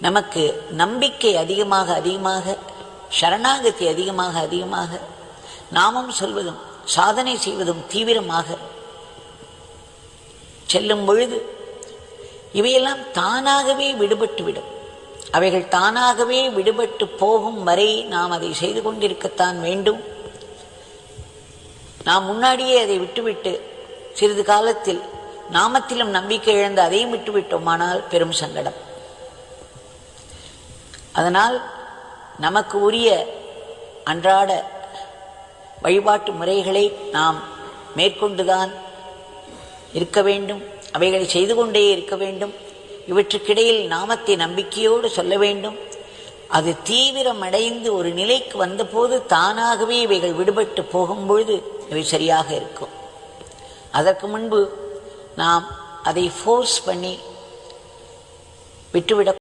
நமக்கு நம்பிக்கை அதிகமாக அதிகமாக, சரணாகதி அதிகமாக அதிகமாக, நாமம் சொல்வதும் சாதனை செய்வதும் தீவிரமாக செல்லும் பொழுது இவையெல்லாம் தானாகவே விடுபட்டுவிடும். அவைகள் தானாகவே விடுபட்டு போகும் வரை நாம் அதை செய்து கொண்டிருக்கத்தான் வேண்டும். நாம் முன்னாடியே அதை விட்டுவிட்டு சிறிது காலத்தில் நாமத்திலும் நம்பிக்கை இழந்து அதையும் விட்டுவிட்டோமானால் பெரும் சங்கடம். அதனால் நமக்கு உரிய அன்றாட வழிபாட்டு முறைகளை நாம் மேற்கொண்டுதான் இருக்க வேண்டும். அவைகளை செய்து கொண்டே இருக்க வேண்டும். இவற்றுக்கிடையில் நாமத்தை நம்பிக்கையோடு சொல்ல வேண்டும். அது தீவிரமடைந்து ஒரு நிலைக்கு வந்தபோது தானாகவே இவைகள் விடுபட்டு போகும்பொழுது இவை சரியாக இருக்கும். அதற்கு முன்பு நாம் அதை ஃபோர்ஸ் பண்ணி விட்டுவிட